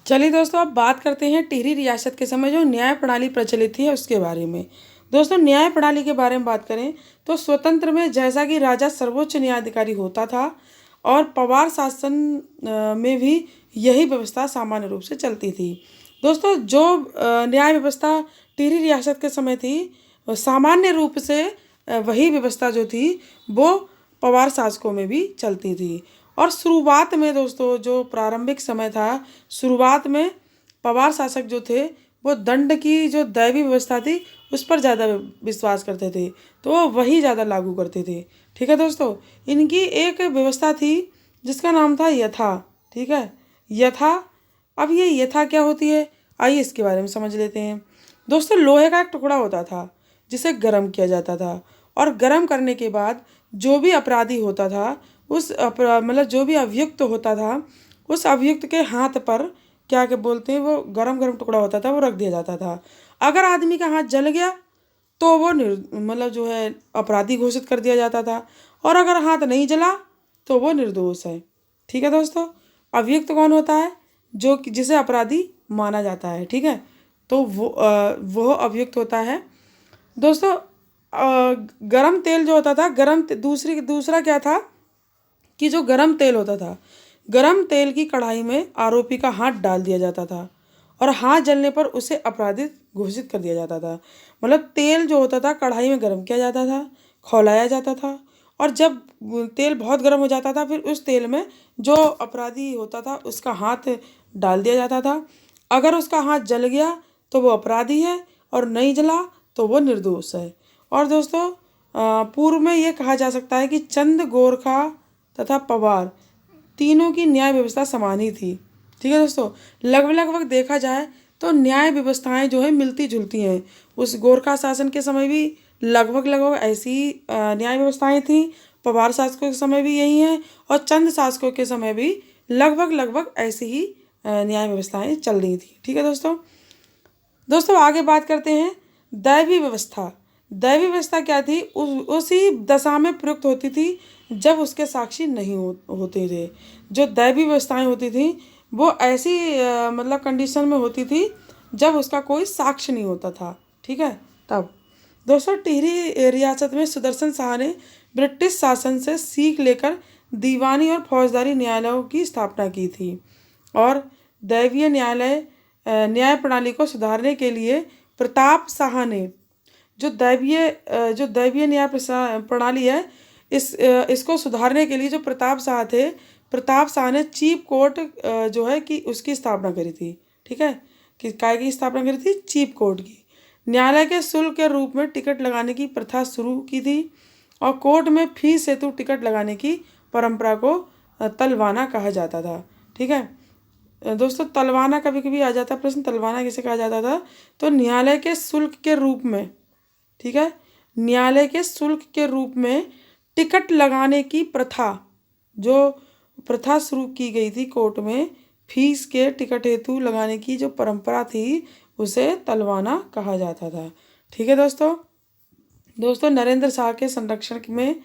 चलिए दोस्तों, अब बात करते हैं टिहरी रियासत के समय जो न्याय प्रणाली प्रचलित थी उसके बारे में। दोस्तों, न्याय प्रणाली के बारे में बात करें तो स्वतंत्र में जैसा कि राजा सर्वोच्च न्यायाधिकारी होता था और पवार शासन में भी यही व्यवस्था सामान्य रूप से चलती थी। दोस्तों, जो न्याय व्यवस्था टिहरी रियासत के समय थी, सामान्य रूप से वही व्यवस्था जो थी वो पवार शासकों में भी चलती थी। और शुरुआत में दोस्तों, जो प्रारंभिक समय था, शुरुआत में पवार शासक जो थे वो दंड की जो दैवीय व्यवस्था थी उस पर ज़्यादा विश्वास करते थे, तो वो वही ज़्यादा लागू करते थे। ठीक है दोस्तों, इनकी एक व्यवस्था थी जिसका नाम था यथा। ठीक है, यथा। अब ये यथा क्या होती है, आइए इसके बारे में समझ लेते हैं। दोस्तों, लोहे का एक टुकड़ा होता था जिसे गर्म किया जाता था, और गर्म करने के बाद जो भी अपराधी होता था, मतलब जो भी अभियुक्त होता था, उस अभियुक्त के हाथ पर क्या बोलते हैं, वो गरम गरम टुकड़ा होता था, वो रख दिया जाता था। अगर आदमी का हाथ जल गया तो वो मतलब जो है अपराधी घोषित कर दिया जाता था, और अगर हाथ नहीं जला तो वो निर्दोष है। ठीक है दोस्तों, अभियुक्त कौन होता है, जिसे अपराधी माना जाता है। ठीक है, तो वो अभियुक्त होता है। दोस्तों, गरम तेल जो होता था, दूसरा क्या था कि जो गरम तेल होता था, गरम तेल की कढ़ाई में आरोपी का हाथ डाल दिया जाता था, और हाथ जलने पर उसे अपराधित घोषित कर दिया जाता था। मतलब तेल जो होता था कढ़ाई में गर्म किया जाता था, खौलाया जाता था, और जब तेल बहुत गर्म हो जाता था फिर उस तेल में जो अपराधी होता था उसका हाथ डाल दिया जाता था। अगर उसका हाथ जल गया तो वो अपराधी है, और नहीं जला तो वो निर्दोष है। और दोस्तों, पूर्व में ये कहा जा सकता है कि चंद, गोरखा तथा पवार तीनों की न्याय व्यवस्था समान ही थी। ठीक है दोस्तों, लगभग लगभग देखा जाए तो न्याय व्यवस्थाएं जो है मिलती जुलती हैं। उस गोरखा शासन के समय भी लगभग लगभग ऐसी न्याय व्यवस्थाएं थी, पवार शासकों के समय भी यही हैं, और चंद शासकों के समय भी लगभग लगभग ऐसी ही न्याय व्यवस्थाएं चल रही थी। ठीक है दोस्तों। दोस्तों, आगे बात करते हैं दैवीय व्यवस्था। दैवीय व्यवस्था क्या थी, उसी दशा में प्रयुक्त होती थी जब उसके साक्षी नहीं होते थे। जो दैवीय व्यवस्थाएं होती थी वो ऐसी मतलब कंडीशन में होती थी जब उसका कोई साक्ष्य नहीं होता था। ठीक है, तब दोस्तों टिहरी रियासत में सुदर्शन शाह ने ब्रिटिश शासन से सीख लेकर दीवानी और फौजदारी न्यायालयों की स्थापना की थी, और दैवीय न्याय प्रणाली को सुधारने के लिए प्रताप शाह ने जो दैवीय न्याय प्रणाली है, इसको सुधारने के लिए जो प्रताप शाह थे, प्रताप शाह ने चीफ कोर्ट जो है कि उसकी स्थापना करी थी। ठीक है, कि काय की स्थापना करी थी, चीफ कोर्ट की। न्यायालय के शुल्क के रूप में टिकट लगाने की प्रथा शुरू की थी, और कोर्ट में फीस हेतु टिकट लगाने की परंपरा को तलवाना कहा जाता था। ठीक है दोस्तों, तलवाना कभी कभी आ जाता प्रश्न, तलवाना किसे कहा जाता था, तो न्यायालय के शुल्क के रूप में। ठीक है, न्यायालय के शुल्क के रूप में टिकट लगाने की जो प्रथा शुरू की गई थी कोर्ट में, फीस के टिकट हेतु लगाने की जो परंपरा थी उसे तलवाना कहा जाता था। ठीक है दोस्तों, नरेंद्र शाह के संरक्षण में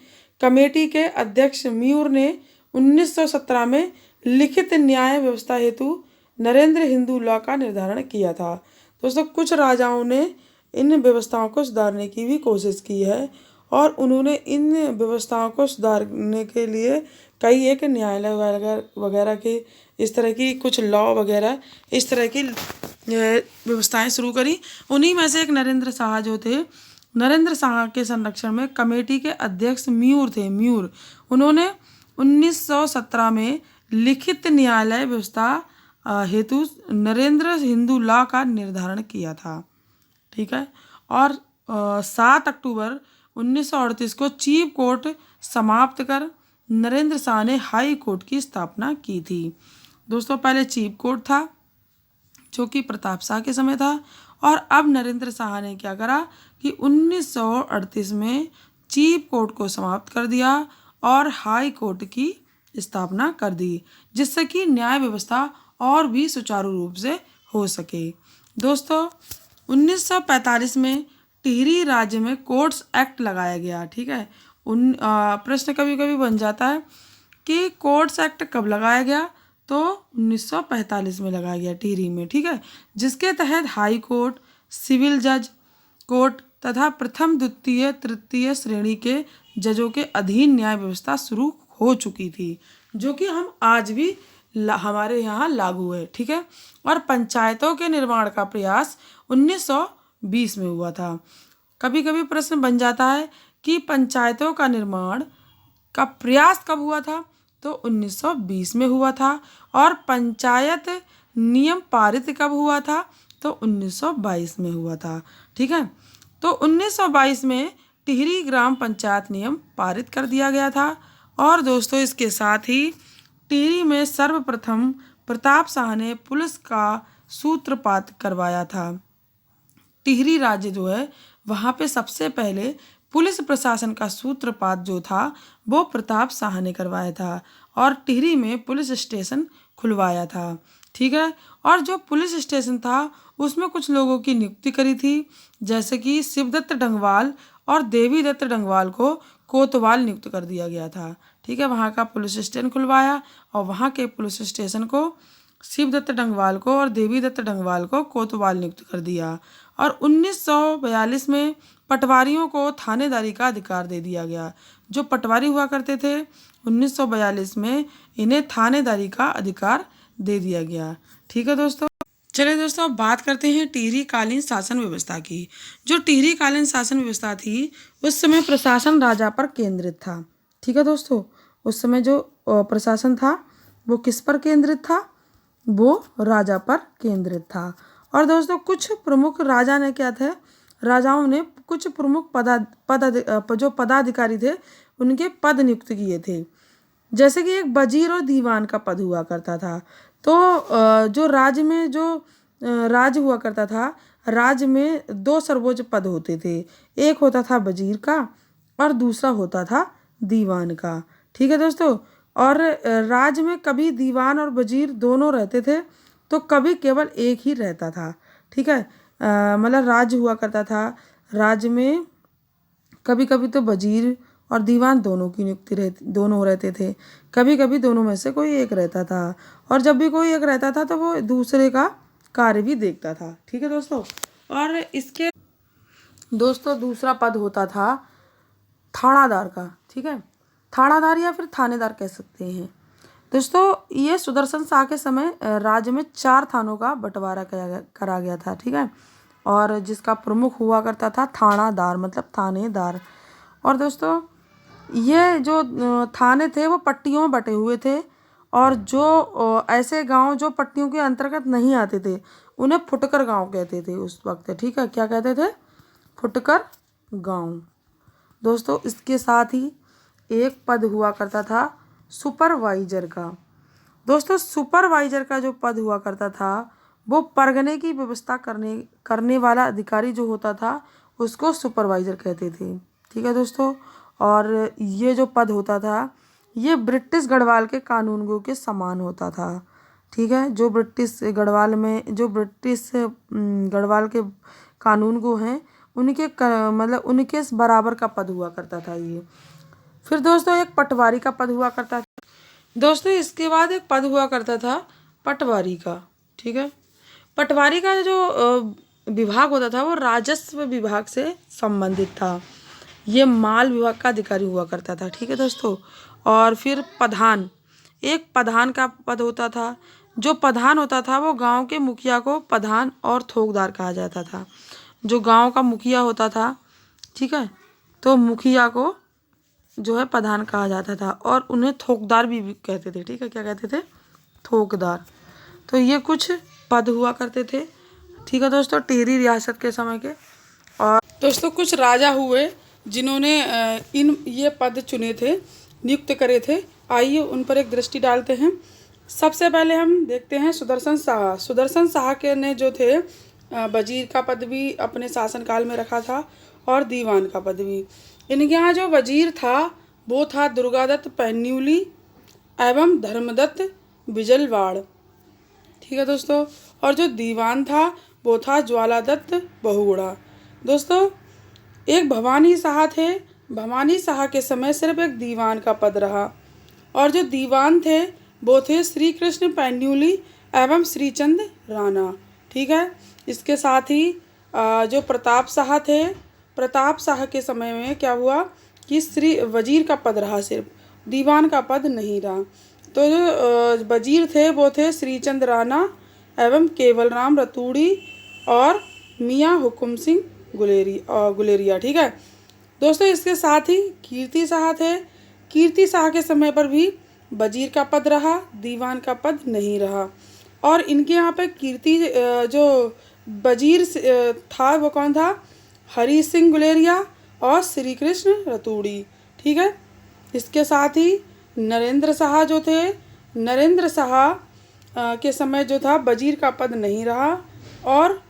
कमेटी के अध्यक्ष म्यूर ने 1917 में लिखित न्याय व्यवस्था हेतु नरेंद्र हिंदू लॉ का निर्धारण किया था। दोस्तों, कुछ राजाओं ने इन व्यवस्थाओं को सुधारने की भी कोशिश की है, और उन्होंने इन व्यवस्थाओं को सुधारने के लिए कई एक न्यायालय वगैरह के इस तरह की कुछ लॉ वगैरह इस तरह की व्यवस्थाएं शुरू करी। उन्हीं में से एक नरेंद्र शाह जो थे, नरेंद्र शाह के संरक्षण में कमेटी के अध्यक्ष म्यूर थे। उन्होंने 1917 में लिखित न्यायालय व्यवस्था हेतु नरेंद्र हिंदू लॉ का निर्धारण किया था। ठीक है, और 7 अक्टूबर 1938 को चीफ कोर्ट समाप्त कर नरेंद्र शाह ने हाई कोर्ट की स्थापना की थी। दोस्तों, पहले चीफ कोर्ट था जो कि प्रताप शाह के समय था, और अब नरेंद्र शाह ने क्या करा कि 1938 में चीफ कोर्ट को समाप्त कर दिया और हाई कोर्ट की स्थापना कर दी, जिससे कि न्याय व्यवस्था और भी सुचारू रूप से हो सके। दोस्तों, 1945 में टिहरी राज्य में कोर्ट्स एक्ट लगाया गया। ठीक है, प्रश्न कभी कभी बन जाता है कि कोर्ट्स एक्ट कब लगाया गया, तो 1945 में लगाया गया टिहरी में, ठीक है, जिसके तहत हाई कोर्ट, सिविल जज कोर्ट तथा प्रथम द्वितीय तृतीय श्रेणी के जजों के अधीन न्याय व्यवस्था शुरू हो चुकी थी, जो कि हम आज भी हमारे यहाँ लागू है, ठीक है। और पंचायतों के निर्माण का प्रयास 1920 में हुआ था। कभी कभी प्रश्न बन जाता है कि पंचायतों का निर्माण का प्रयास कब हुआ था, तो 1920 में हुआ था। और पंचायत नियम पारित कब हुआ था, तो 1922 में हुआ था, ठीक है। तो 1922 में टिहरी ग्राम पंचायत नियम पारित कर दिया गया था। और दोस्तों इसके साथ ही टिहरी में सर्वप्रथम प्रताप शाह ने पुलिस का सूत्रपात करवाया था। टिहरी राज्य जो है वहाँ पे सबसे पहले पुलिस प्रशासन का सूत्रपात जो था वो प्रताप शाह ने करवाया था और टिहरी में पुलिस स्टेशन खुलवाया था, ठीक है। और जो पुलिस स्टेशन था उसमें कुछ लोगों की नियुक्ति करी थी, जैसे कि शिवदत्त डंगवाल और देवी दत्त डंगवाल को कोतवाल नियुक्त कर दिया गया था, ठीक है। वहाँ का पुलिस स्टेशन खुलवाया और वहाँ के पुलिस स्टेशन को शिवदत्त डंगवाल को और देवी दत्त डंगवाल को कोतवाल नियुक्त कर दिया। और 1942 में पटवारियों को थानेदारी का अधिकार दे दिया गया। जो पटवारी हुआ करते थे 1942 में इन्हें थानेदारी का अधिकार दे दिया गया, ठीक है दोस्तों। चलिए दोस्तों अब बात करते हैं टिहरी कालीन शासन व्यवस्था की। जो टिहरी कालीन शासन व्यवस्था थी उस समय प्रशासन राजा पर केंद्रित था, ठीक है दोस्तों। उस समय जो प्रशासन था वो किस पर केंद्रित था, वो राजा पर केंद्रित था। और दोस्तों कुछ प्रमुख राजा ने क्या थे, राजाओं ने कुछ प्रमुख जो पदाधिकारी थे उनके पद नियुक्त किए थे, जैसे कि एक वजीर और दीवान का पद हुआ करता था। तो जो राज्य में जो राज हुआ करता था, राज्य में दो सर्वोच्च पद होते थे, एक होता था वजीर का और दूसरा होता था दीवान का, ठीक है दोस्तों। और राज्य में कभी दीवान और वजीर दोनों रहते थे तो कभी केवल एक ही रहता था, ठीक है। मतलब राज्य हुआ करता था, राज्य में कभी कभी तो वजीर और दीवान दोनों की नियुक्ति दोनों रहते थे, कभी कभी दोनों में से कोई एक रहता था। और जब भी कोई एक रहता था तो वो दूसरे का कार्य भी देखता था, ठीक है दोस्तों। और इसके दोस्तों दूसरा पद होता था थानादार का, ठीक है, थानादार या फिर थानेदार कह सकते हैं दोस्तों। ये सुदर्शन शाह के समय राज्य में 4 थानों का बंटवारा करा गया था, ठीक है, और जिसका प्रमुख हुआ करता था थानादार, मतलब थानेदार। और दोस्तों ये जो थाने थे वो पट्टियों में बटे हुए थे और जो ऐसे गांव जो पट्टियों के अंतर्गत नहीं आते थे उन्हें फुटकर गांव कहते थे उस वक्त, ठीक है। क्या कहते थे, फुटकर गांव। दोस्तों इसके साथ ही एक पद हुआ करता था सुपरवाइजर का। दोस्तों सुपरवाइजर का जो पद हुआ करता था वो परगने की व्यवस्था करने वाला अधिकारी जो होता था उसको सुपरवाइजर कहते थे, ठीक है दोस्तों। और ये जो पद होता था ये ब्रिटिश गढ़वाल के कानूनगो के समान होता था, ठीक है। जो ब्रिटिश गढ़वाल के कानूनगो हैं उनके मतलब उनके बराबर का पद हुआ करता था ये। फिर दोस्तों एक पटवारी का पद हुआ करता था। दोस्तों इसके बाद एक पद हुआ करता था पटवारी का, ठीक है। पटवारी का जो विभाग होता था वो राजस्व विभाग से संबंधित था। ये माल विभाग का अधिकारी हुआ करता था, ठीक है दोस्तों। और फिर प्रधान, एक प्रधान का पद होता था। जो प्रधान होता था वो गांव के मुखिया को प्रधान और थोकदार कहा जाता था। जो गांव का मुखिया होता था, ठीक है, तो मुखिया को जो है प्रधान कहा जाता था और उन्हें थोकदार भी कहते थे, ठीक है। क्या कहते थे, थोकदार। तो ये कुछ पद हुआ करते थे, ठीक है दोस्तों, टिहरी रियासत के समय के। और दोस्तों कुछ राजा हुए जिन्होंने ये पद चुने थे, नियुक्त करे थे। आइए उन पर एक दृष्टि डालते हैं। सबसे पहले हम देखते हैं सुदर्शन शाह। सुदर्शन शाह के ने जो थे वजीर का पद भी अपने शासनकाल में रखा था और दीवान का पद भी। इनके यहाँ जो वजीर था वो था दुर्गादत्त पैन्यूली एवं धर्मदत्त बिजलवाड़, ठीक है दोस्तों। और जो दीवान था वो था ज्वालादत्त बहुगुणा। दोस्तों एक भवानी शाह थे, भवानी शाह के समय सिर्फ एक दीवान का पद रहा और जो दीवान थे वो थे श्री कृष्ण पैन्यूली एवं श्रीचंद राणा। ठीक है। इसके साथ ही जो प्रताप शाह थे, प्रताप शाह के समय में क्या हुआ कि श्री वजीर का पद रहा, सिर्फ दीवान का पद नहीं रहा। तो जो वजीर थे वो थे श्रीचंद राणा एवं केवल राम रतूड़ी और मियाँ हुकुम सिंह गुलेरिया। ठीक है दोस्तों। इसके साथ ही कीर्ति शाह थे। कीर्ति शाह के समय पर भी वजीर का पद रहा, दीवान का पद नहीं रहा। और इनके यहाँ पे कीर्ति जो वजीर था वो कौन था, हरी सिंह गुलेरिया और श्री कृष्ण रतूड़ी। ठीक है। इसके साथ ही नरेंद्र शाह जो थे, नरेंद्र शाह के समय जो था वजीर का पद नहीं रहा और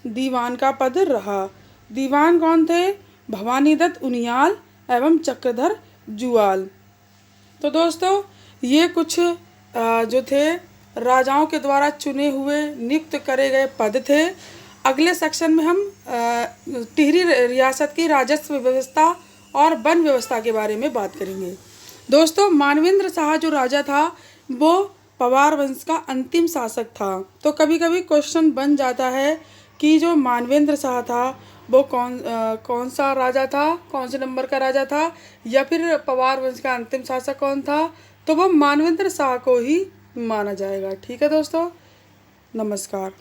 दीवान का पद रहा। दीवान कौन थे, भवानी दत्त उनियाल एवं चक्रधर जुआल। तो दोस्तों ये कुछ जो थे राजाओं के द्वारा चुने हुए नियुक्त करे गए पद थे। अगले सेक्शन में हम टिहरी रियासत की राजस्व व्यवस्था और वन व्यवस्था के बारे में बात करेंगे। दोस्तों मानवेंद्र शाह जो राजा था वो पवार वंश का अंतिम शासक था। तो कभी कभी क्वेश्चन बन जाता है कि जो मानवेंद्र शाह था वो कौन सा राजा था, कौन से नंबर का राजा था, या फिर पवार वंश का अंतिम शासक कौन था। तो वो मानवेंद्र शाह को ही माना जाएगा। ठीक है दोस्तों, नमस्कार।